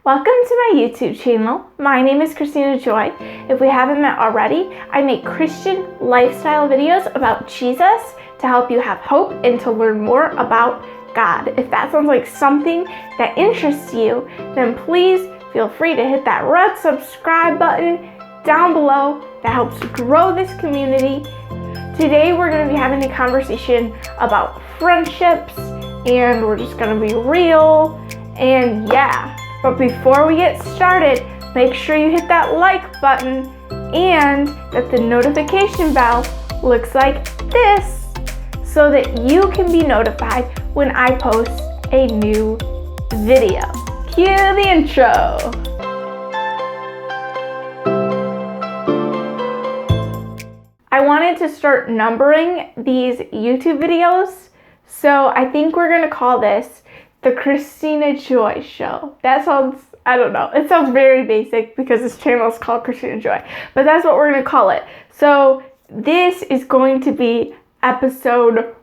Welcome to my YouTube channel. My name is Christina Joy. If we haven't met already, I make Christian lifestyle videos about Jesus to help you have hope and to learn more about God. If that sounds like something that interests you, then please feel free to hit that red subscribe button down below. That helps grow this community. Today we're going to be having a conversation about friendships, and we're just going to be real, and yeah. But before we get started, make sure you hit that like button and that the notification bell looks like this so that you can be notified when I post a new video. Cue the intro. I wanted to start numbering these YouTube videos, so I think we're going to call this the Christina Joy Show. That sounds, I don't know, it sounds very basic because this channel is called Christina Joy, but that's what we're going to call it. So this is going to be episode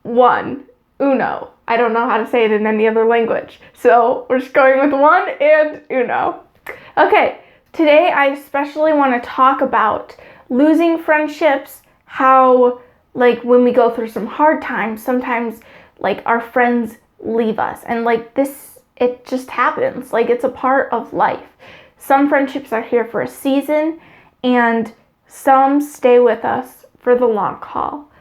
1, uno. I don't know how to say it in any other language, so we're just going with 1 and uno. Okay, today I especially want to talk about losing friendships, how like when we go through some hard times, sometimes like our friends leave us, and like this, it just happens. Like it's a part of life. Some friendships are here for a season and some stay with us for the long haul.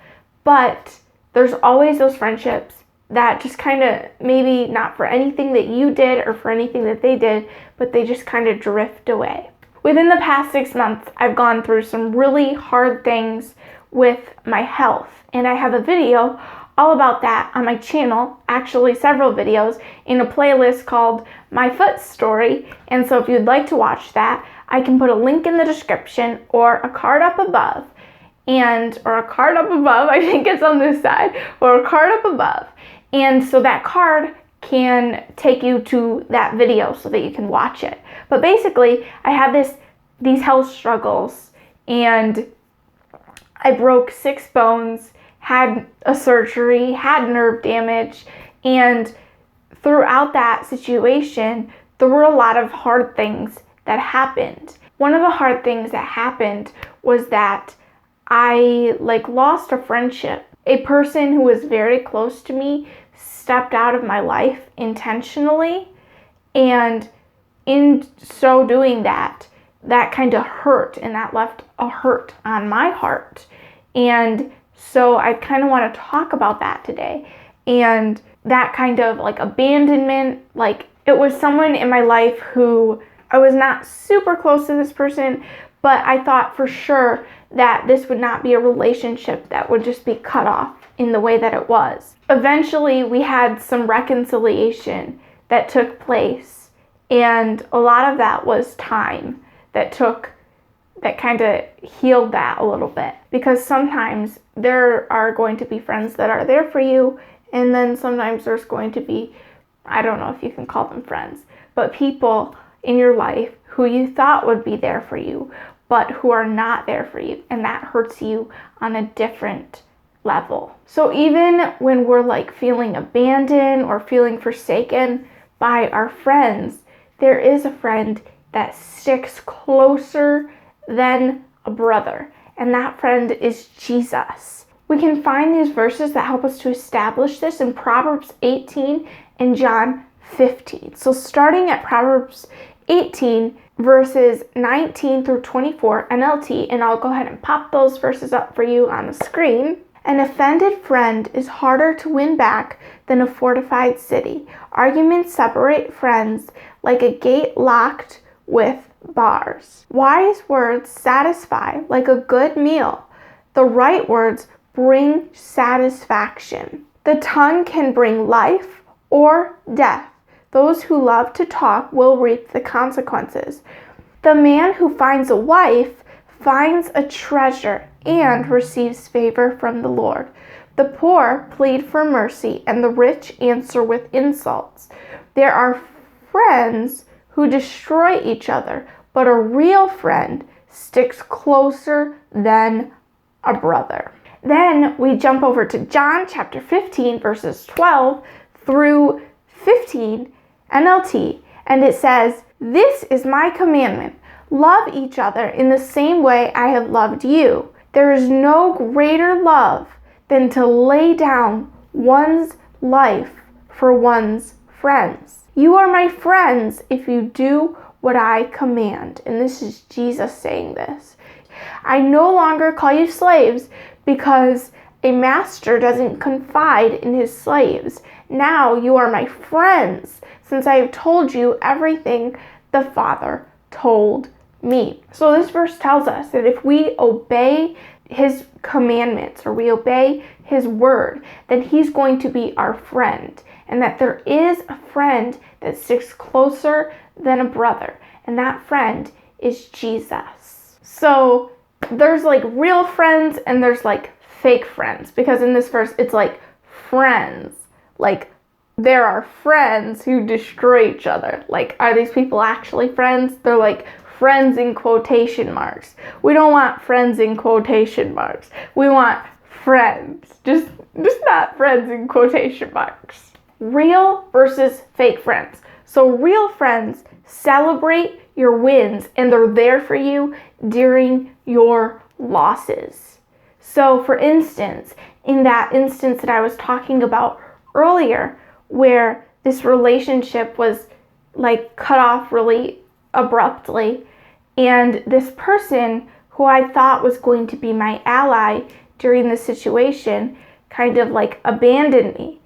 But there's always those friendships that just kind of, maybe not for anything that you did or for anything that they did, but they just kind of drift away. Within the past 6 months, I've gone through some really hard things with my health, and I have a video all about that on my channel, actually several videos in a playlist called My Foot Story. And so if you'd like to watch that, I can put a link in the description or a card up above, I think it's on this side, or a card up above. And so that card can take you to that video so that you can watch it. But basically, I had these health struggles, and I broke 6 bones, had a surgery, had nerve damage, and throughout that situation, there were a lot of hard things that happened. One of the hard things that happened was that I lost a friendship. A person who was very close to me stepped out of my life intentionally, and in so doing that kind of hurt, and that left a hurt on my heart. And so I kind of want to talk about that today. And that kind of abandonment, it was someone in my life who I was not super close to this person, but I thought for sure that this would not be a relationship that would just be cut off in the way that it was. Eventually, we had some reconciliation that took place, and a lot of that was time that kind of healed that a little bit. Because sometimes there are going to be friends that are there for you, and then sometimes there's going to be, I don't know if you can call them friends, but people in your life who you thought would be there for you, but who are not there for you, and that hurts you on a different level. So even when we're feeling abandoned or feeling forsaken by our friends, there is a friend that sticks closer than a brother, and that friend is Jesus. We can find these verses that help us to establish this in Proverbs 18 and John 15. So starting at Proverbs 18, verses 19 through 24, NLT, and I'll go ahead and pop those verses up for you on the screen. An offended friend is harder to win back than a fortified city. Arguments separate friends like a gate locked with bars. Wise words satisfy like a good meal. The right words bring satisfaction. The tongue can bring life or death. Those who love to talk will reap the consequences. The man who finds a wife finds a treasure and receives favor from the Lord. The poor plead for mercy, and the rich answer with insults. There are friends who destroy each other, but a real friend sticks closer than a brother. Then we jump over to John chapter 15, verses 12 through 15, NLT. And it says, "This is my commandment. Love each other in the same way I have loved you. There is no greater love than to lay down one's life for one's friends. You are my friends if you do what I command." And this is Jesus saying this. "I no longer call you slaves because a master doesn't confide in his slaves. Now you are my friends since I have told you everything the Father told me." So this verse tells us that if we obey his commandments or we obey his word, then he's going to be our friend, and that there is a friend that sticks closer than a brother, and that friend is Jesus. So there's like real friends and there's like fake friends, because in this verse it's like friends. Like there are friends who destroy each other. Like, are these people actually friends? They're like friends in quotation marks. We don't want friends in quotation marks. We want friends. Just not friends in quotation marks. Real versus fake friends. So real friends celebrate your wins and they're there for you during your losses. So for instance, in that instance that I was talking about earlier, where this relationship was like cut off really abruptly, and this person who I thought was going to be my ally during the situation kind of like abandoned me.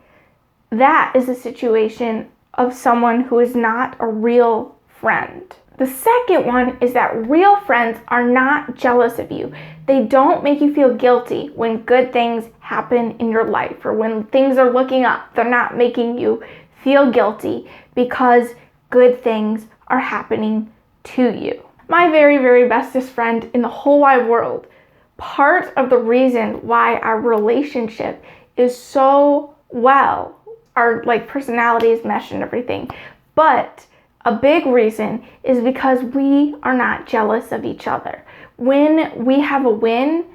That is a situation of someone who is not a real friend. The second one is that real friends are not jealous of you. They don't make you feel guilty when good things happen in your life or when things are looking up. They're not making you feel guilty because good things are happening to you. My very, very bestest friend in the whole wide world, part of the reason why our relationship is so well, our like personalities mesh and everything, but a big reason is because we are not jealous of each other. When we have a win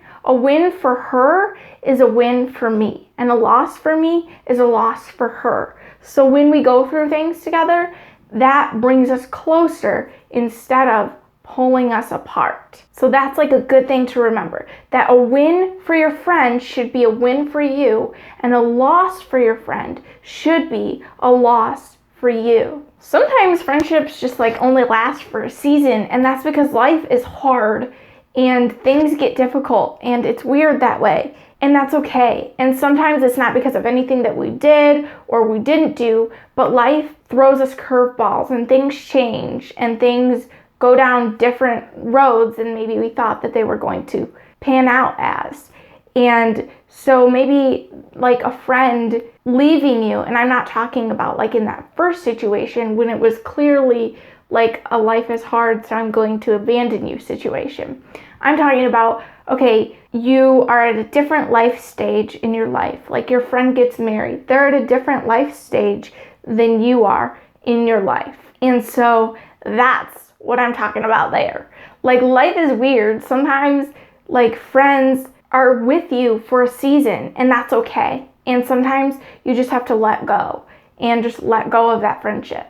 for her is a win for me, and a loss for me is a loss for her. So when we go through things together, that brings us closer instead of pulling us apart. So that's like a good thing to remember, that a win for your friend should be a win for you, and a loss for your friend should be a loss for you. Sometimes friendships just like only last for a season, and that's because life is hard and things get difficult and it's weird that way, and that's okay. And sometimes it's not because of anything that we did or we didn't do, but life throws us curveballs and things change and things go down different roads than maybe we thought that they were going to pan out as. And so maybe like a friend leaving you, and I'm not talking about like in that first situation when it was clearly like a life is hard, so I'm going to abandon you situation. I'm talking about, okay, you are at a different life stage in your life. Like your friend gets married. They're at a different life stage than you are in your life. And so that's what I'm talking about there. Like life is weird. Sometimes like friends are with you for a season, and that's okay. And sometimes you just have to let go and just let go of that friendship.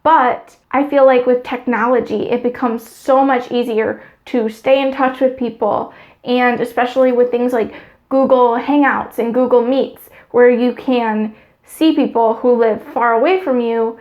But I feel like with technology, it becomes so much easier to stay in touch with people, and especially with things like Google Hangouts and Google Meets, where you can see people who live far away from you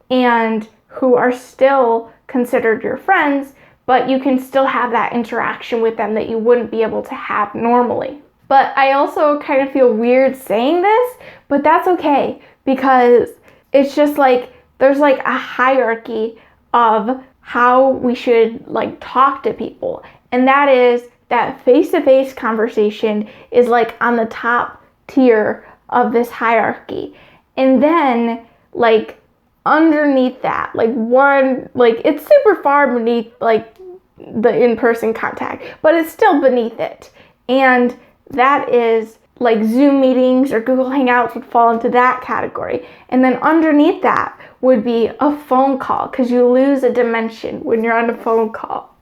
and who are still considered your friends, but you can still have that interaction with them that you wouldn't be able to have normally. But I also kind of feel weird saying this, but that's okay, because it's just like there's like a hierarchy of how we should like talk to people. And that is that face-to-face conversation is like on the top tier of this hierarchy. And then like underneath that, like one, like it's super far beneath like the in-person contact, but it's still beneath it. And that is like Zoom meetings or Google Hangouts would fall into that category. And then underneath that would be a phone call, because you lose a dimension when you're on a phone call.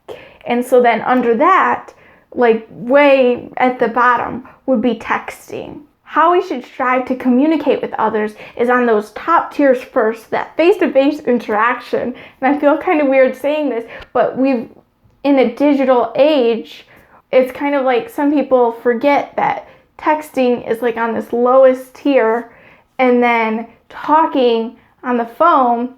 And so then under that, like way at the bottom would be texting. how we should strive to communicate with others is on those top tiers first, that face-to-face interaction. And I feel kind of weird saying this, but in a digital age, it's kind of like some people forget that texting is like on this lowest tier, and then talking on the phone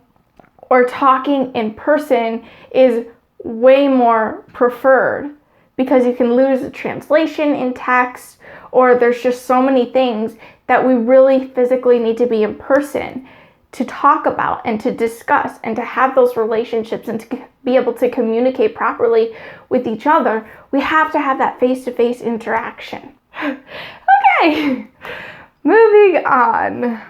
or talking in person is way more preferred, because you can lose the translation in text, or there's just so many things that we really physically need to be in person to talk about and to discuss and to have those relationships and to be able to communicate properly with each other. We have to have that face-to-face interaction. Okay, moving on.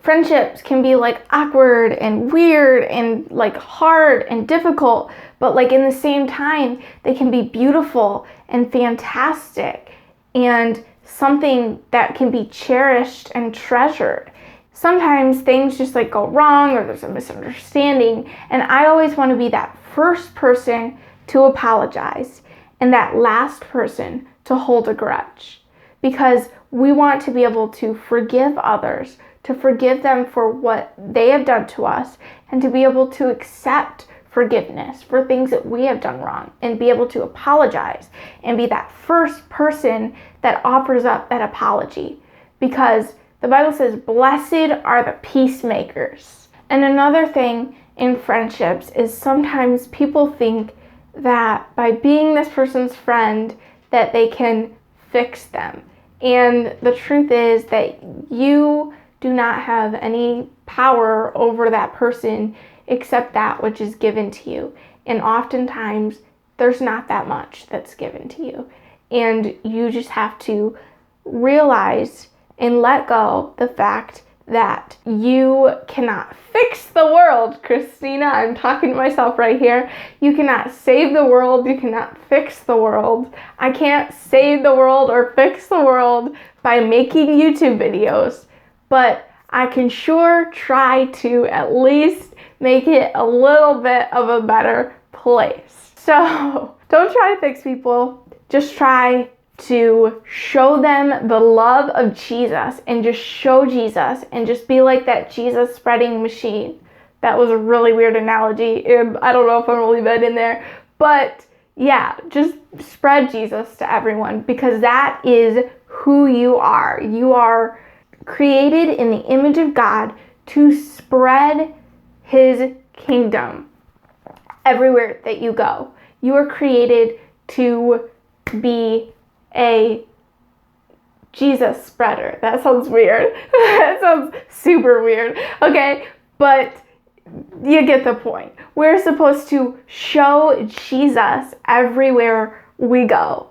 Friendships can be like awkward and weird and like hard and difficult, but like in the same time, they can be beautiful and fantastic and something that can be cherished and treasured. Sometimes things just like go wrong or there's a misunderstanding, and I always want to be that first person to apologize and that last person to hold a grudge, because we want to be able to forgive others, to forgive them for what they have done to us, and to be able to accept forgiveness for things that we have done wrong, and be able to apologize and be that first person that offers up that apology, because the Bible says, blessed are the peacemakers. And another thing in friendships is sometimes people think that by being this person's friend that they can fix them. And the truth is that you do not have any power over that person except that which is given to you. And oftentimes there's not that much that's given to you. And you just have to realize and let go the fact that you cannot fix the world. Christina, I'm talking to myself right here. You cannot save the world. You cannot fix the world. I can't save the world or fix the world by making YouTube videos, but I can sure try to at least make it a little bit of a better place. So don't try to fix people. Just try to show them the love of Jesus, and just show Jesus, and just be like that Jesus spreading machine. That was a really weird analogy. I don't know if I'm really bad in there, but yeah, just spread Jesus to everyone, because that is who you are. You are created in the image of God to spread His kingdom everywhere that you go. You are created to be a Jesus spreader. That sounds weird. That sounds super weird. Okay, but you get the point. We're supposed to show Jesus everywhere we go.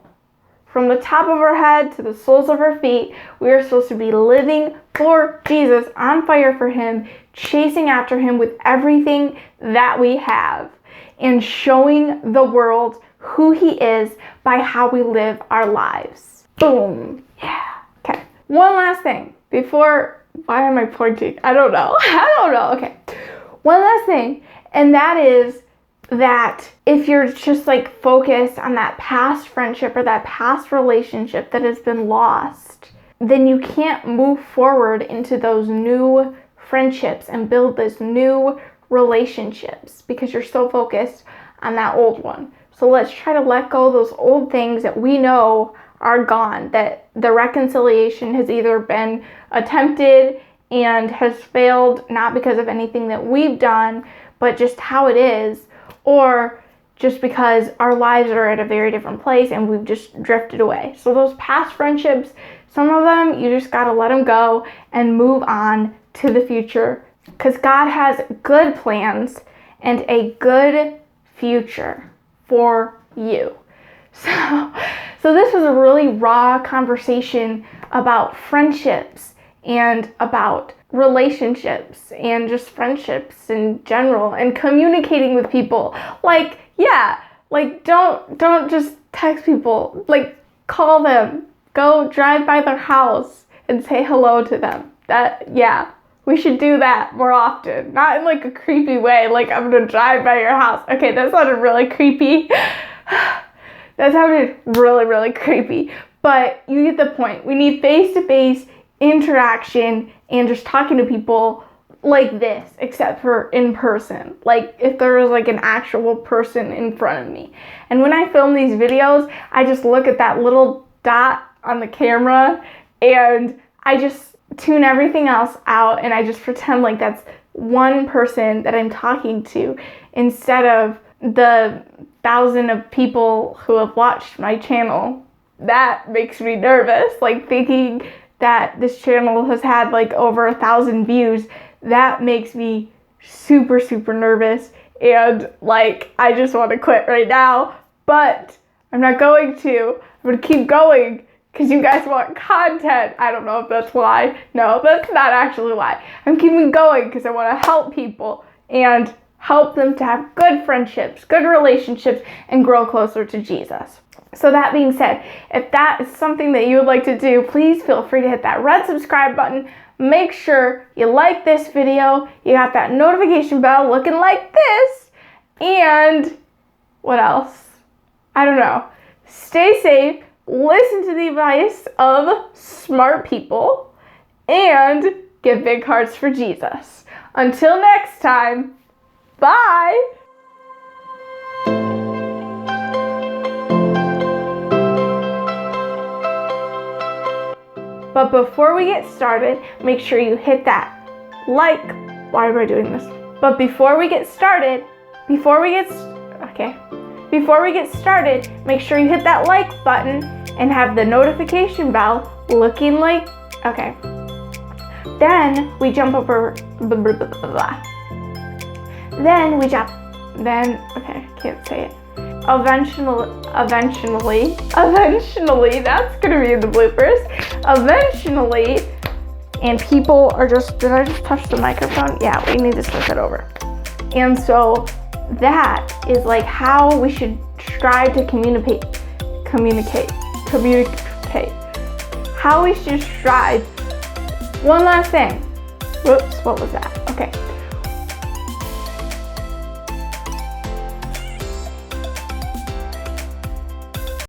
From the top of our head to the soles of our feet, we are supposed to be living for Jesus, on fire for Him, chasing after Him with everything that we have, and showing the world who He is by how we live our lives. Boom. Yeah. Okay. One last thing before, why am I pointing? I don't know. Okay. One last thing, and that is that if you're just like focused on that past friendship or that past relationship that has been lost, then you can't move forward into those new friendships and build those new relationships because you're so focused on that old one. So let's try to let go of those old things that we know are gone, that the reconciliation has either been attempted and has failed, not because of anything that we've done, but just how it is, or just because our lives are at a very different place and we've just drifted away. So those past friendships, some of them, you just gotta let them go and move on to the future, because God has good plans and a good future for you. So this was a really raw conversation about friendships and about relationships and just friendships in general and communicating with people. Like, yeah, like don't just text people, like call them, go drive by their house and say hello to them. Yeah, we should do that more often. Not in like a creepy way, like I'm gonna drive by your house. Okay, that sounded really creepy. That sounded really, really creepy. But you get the point. We need face-to-face interaction and just talking to people like this, except for in person. Like if there was like an actual person in front of me. And when I film these videos, I just look at that little dot on the camera and I just tune everything else out and I just pretend like that's one person that I'm talking to instead of the 1,000 of people who have watched my channel. That makes me nervous, like thinking that this channel has had like over 1,000 views. That makes me super, super nervous, and like I just want to quit right now, but I'm not going to. I'm going to keep going because you guys want content. I don't know if that's why. No, that's not actually why. I'm keeping going because I want to help people and help them to have good friendships, good relationships, and grow closer to Jesus. So that being said, if that is something that you would like to do, please feel free to hit that red subscribe button. Make sure you like this video. You got that notification bell looking like this. And what else? I don't know. Stay safe. Listen to the advice of smart people. And give big hearts for Jesus. Until next time, bye. But before we get started, make sure you hit that like. Why am I doing this? But before we get started, make sure you hit that like button and have the notification bell looking like, okay. Then we jump over, can't say it. Eventually, that's gonna be in the bloopers. Eventually, and people are just, did I just touch the microphone? Yeah, we need to switch it over. And so that is like how we should strive to communicate. How we should strive. One last thing. Whoops, what was that? Okay.